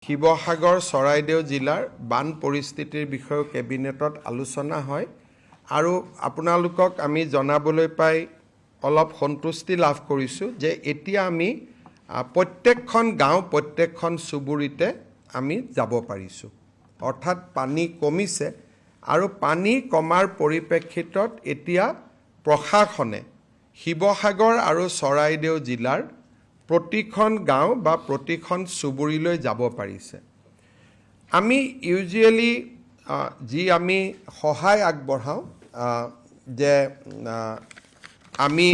শিৱসাগৰ চৰাইদেউ জিলাৰ বান পৰিস্থিতিৰ বিষয়ে কেবিনেটত আলোচনা হয় আৰু আপোনালোকক আমি জনাবলৈ পাই অলপ সন্তুষ্টি লাভ কৰিছোঁ যে এতিয়া আমি প্ৰত্যেকখন গাঁও প্ৰত্যেকখন চুবুৰীতে আমি যাব পাৰিছোঁ অৰ্থাৎ পানী কমিছে আৰু পানী কমাৰ পৰিপ্ৰেক্ষিতত এতিয়া প্ৰশাসনে শিৱসাগৰ আৰু চৰাইদেউ জিলাৰ প্ৰতিখন গাঁও বা প্ৰতিখন চুবুৰীলৈ যাব পাৰিছে আমি ইউজুৱেলি যি আমি সহায় আগবঢ়াওঁ যে আমি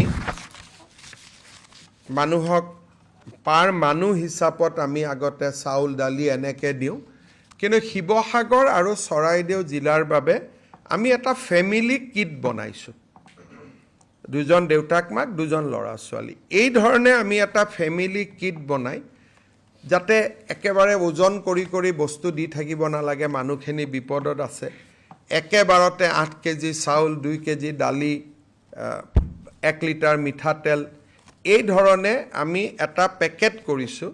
মানুহক পাৰ মানুহ হিচাপত আমি আগতে চাউল দালি এনেকৈ দিওঁ কিন্তু শিৱসাগৰ আৰু চৰাইদেউ জিলাৰ বাবে আমি এটা ফেমিলি কিট বনাইছোঁ দুজন দেউতাক মাক দুজন ল'ৰা ছোৱালী এই ধৰণে আমি এটা ফেমিলি কিট বনাই যাতে একেবাৰে ওজন কৰি বস্তু দি থাকিব নালাগে মানুহখিনি বিপদত আছে একেবাৰতে 8 কেজি চাউল 2 কেজি দালি 1 লিটাৰ মিঠাতেল এই ধৰণে আমি এটা পেকেট কৰিছোঁ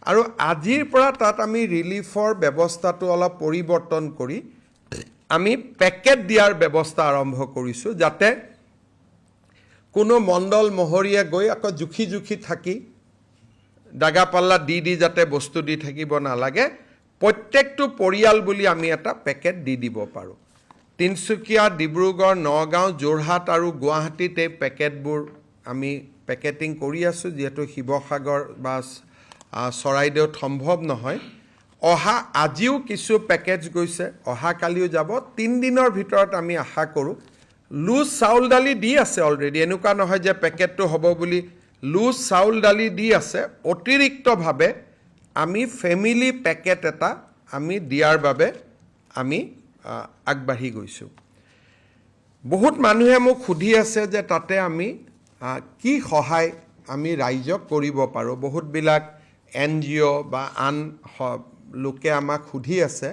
আৰু আজিৰ পৰা তাত আমি ৰিলিফৰ ব্যৱস্থাটো অলপ পৰিৱৰ্তন কৰি আমি পেকেট দিয়াৰ ব্যৱস্থা আৰম্ভ কৰিছোঁ যাতে কোনো মণ্ডল মহৰীয়া গৈ আকৌ জুখি থাকি দাগা পাল্লা দি যাতে বস্তু দি থাকিব নালাগে প্ৰত্যেকটো পৰিয়াল বুলি আমি এটা পেকেট দি দিব পাৰোঁ তিনচুকীয়া ডিব্ৰুগড় নগাঁও যোৰহাট আৰু গুৱাহাটীত এই পেকেটবোৰ আমি পেকেটিং কৰি আছোঁ যিহেতু শিৱসাগৰ বা চৰাইদেউত সম্ভৱ নহয় আজিও কিছু পেকেজ গৈছে কালিও যাব 3 দিনৰ ভিতৰত আমি আশা কৰোঁ লুজ চাউল দালি দি আছে অলৰেডি এনেকুৱা নহয় যে পেকেটটো হ'ব বুলি লুজ চাউল দালি দি আছে অতিৰিক্তভাৱে আমি ফেমিলি পেকেট এটা আমি দিয়াৰ বাবে আমি আগবাঢ়ি গৈছোঁ বহুত মানুহে মোক সুধি আছে যে তাতে আমি কি সহায় আমি ৰাইজক কৰিব পাৰোঁ বহুতবিলাক NGO বা আন লোকে আমাক সুধি আছে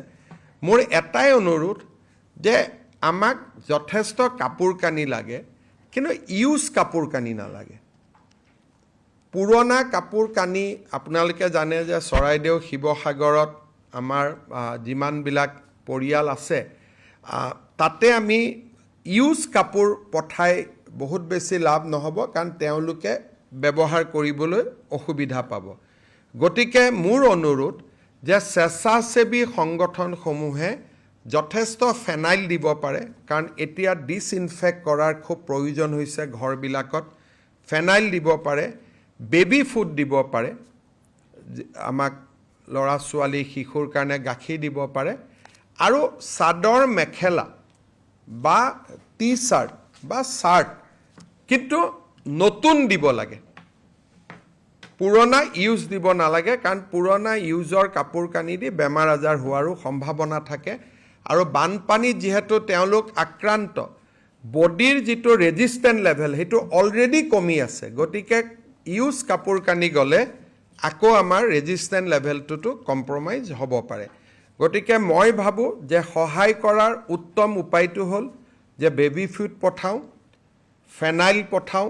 মোৰ এটাই অনুৰোধ যে আমাক যথেষ্ট কাপোৰ কানি লাগে কিন্তু ইউজ কাপোৰ কানি নালাগে পুৰণা কাপোৰ কানি আপোনালোকে জানে যে চৰাইদেউ শিৱসাগৰত আমাৰ যিমানবিলাক পৰিয়াল আছে তাতে আমি ইউজ কাপোৰ পঠাই বহুত বেছি লাভ নহ'ব কাৰণ তেওঁলোকে ব্যৱহাৰ কৰিবলৈ অসুবিধা পাব গতিকে মোৰ অনুৰোধ যে স্বেচ্ছাসেৱী সংগঠনসমূহে যথেষ্ট ফেনাইল দিব পাৰে কাৰণ এতিয়া ডিসইনফেক্ট কৰাৰ খুব প্ৰয়োজন হৈছে ঘৰবিলাকত ফেনাইল দিব পাৰে বেবি ফুড দিব পাৰে আমাক ল'ৰা ছোৱালী শিশুৰ কাৰণে গাখীৰ দিব পাৰে আৰু চাদৰ মেখেলা বা টি-শাৰ্ট বা শাৰ্ট কিন্তু নতুন দিব লাগে পুৰণা ইউজ দিব নালাগে কাৰণ পুৰণা ইউজৰ কাপোৰ কানি দি বেমাৰ আজাৰ হোৱাৰো সম্ভাৱনা থাকে আৰু বানপানীত যেহেতু তেওঁলোক আক্ৰান্ত বডিৰ যিটো ৰেজিষ্টেন্ট লেভেল সেইটো অলৰেডি কমি আছে গতিকে ইউজ কাপোৰ কানি গ'লে আকৌ আমাৰ ৰেজিষ্টেন্ট লেভেলটোতো কম্প্ৰমাইজ হ'ব পাৰে গতিকে মই ভাবোঁ যে সহায় কৰাৰ উত্তম উপায়টো হ'ল যে বেবি ফুড পঠাওঁ ফেনাইল পঠাওঁ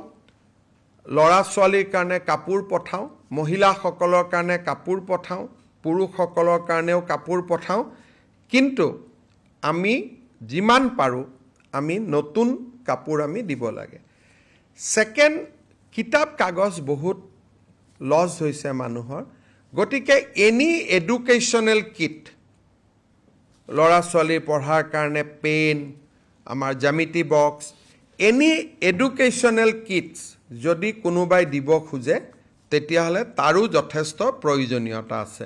ল'ৰা ছোৱালীৰ কাৰণে কাপোৰ পঠাওঁ মহিলাসকলৰ কাৰণে কাপোৰ পঠাওঁ পুৰুষসকলৰ কাৰণেও কাপোৰ পঠাওঁ কিন্তু আমি যিমান পাৰোঁ আমি নতুন কাপোৰ আমি দিব লাগে সেকেন্ড কিতাপ কাগজ বহুত লছ হৈছে মানুহৰ গতিকে এনি এডুকেশ্যনেল কিট ল'ৰা ছোৱালীৰ পঢ়াৰ কাৰণে পেন আমাৰ জ্যামিতি বক্স এনি এডুকেশ্যনেল কিটছ যদি কোনোবাই দিব খোজে তেতিয়াহ'লে তাৰো যথেষ্ট প্ৰয়োজনীয়তা আছে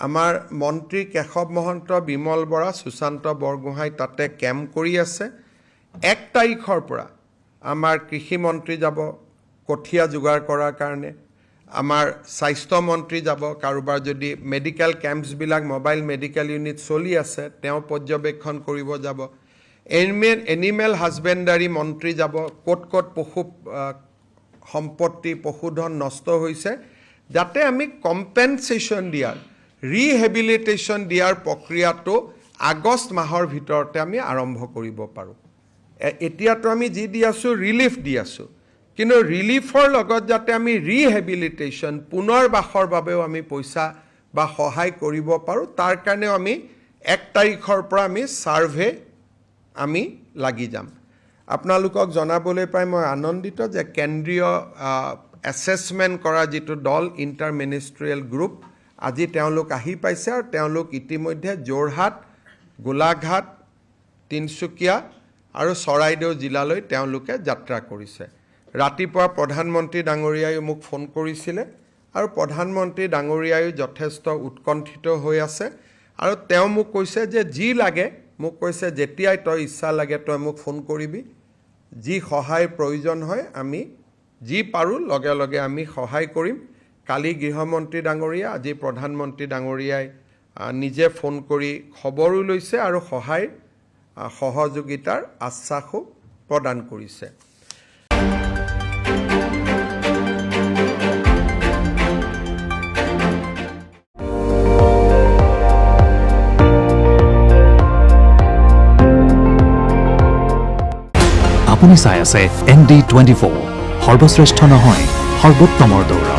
আমাৰ মন্ত্ৰী কেশৱ মহন্ত বিমল বৰা সুশান্ত বৰগোহাঁই তাতে কেম্প কৰি আছে 1 তাৰিখৰ পৰা আমাৰ কৃষি মন্ত্ৰী যাব কঠীয়া যোগাৰ কৰাৰ কাৰণে আমাৰ স্বাস্থ্য মন্ত্ৰী যাব কাৰোবাৰ যদি মেডিকেল কেম্পছবিলাক মোবাইল মেডিকেল ইউনিট চলি আছে তেওঁ পৰ্যবেক্ষণ কৰিব যাব এনিমেল হাজবেণ্ডাৰী মন্ত্ৰী যাব ক'ত পশু সম্পত্তি পশুধন নষ্ট হৈছে যাতে আমি কম্পেনচেশ্যন দিয়াৰ ৰিহেবিলিটেশ্যন দিয়াৰ প্ৰক্ৰিয়াটো আগষ্ট মাহৰ ভিতৰতে আমি আৰম্ভ কৰিব পাৰোঁ এতিয়াতো আমি যি দি আছোঁ ৰিলিফ দি আছোঁ কিন্তু ৰিলিফৰ লগত যাতে আমি ৰিহেবিলিটেশ্যন পুনৰ্বাসৰ বাবেও আমি পইচা বা সহায় কৰিব পাৰোঁ তাৰ কাৰণেও আমি 1 তাৰিখৰ পৰা আমি ছাৰ্ভে আমি লাগি যাম আপোনালোকক জনাবলৈ পাই মই আনন্দিত যে কেন্দ্ৰীয় এছেছমেণ্ট কৰা যিটো দল ইণ্টাৰ মিনিষ্ট্ৰিয়েল গ্ৰুপ আজি তেওঁলোক আহি পাইছে আৰু তেওঁলোক ইতিমধ্যে যোৰহাট গোলাঘাট তিনচুকীয়া আৰু চৰাইদেউ জিলালৈ তেওঁলোকে যাত্ৰা কৰিছে ৰাতিপুৱা প্ৰধানমন্ত্ৰী ডাঙৰীয়াই মোক ফোন কৰিছিলে আৰু প্ৰধানমন্ত্ৰী ডাঙৰীয়াই যথেষ্ট উৎকণ্ঠিত হৈ আছে আৰু তেওঁ মোক কৈছে যে যি লাগে মোক কৈছে যেতিয়াই তই ইচ্ছা লাগে তই মোক ফোন কৰিবি যি সহায় প্ৰয়োজন হয় আমি যি পাৰোঁ লগে লগে আমি সহায় কৰিম কালি গৃহমন্ত্ৰী ডাঙৰীয়া আজি প্ৰধানমন্ত্ৰী ডাঙৰীয়াই নিজে ফোন কৰি খবৰো লৈছে আৰু সহায় সহযোগিতাৰ আশ্বাসো প্ৰদান কৰিছে আপুনি চাই আছে ND24 সৰ্বশ্ৰেষ্ঠ নহয় সৰ্বোত্তমৰ দৌৰা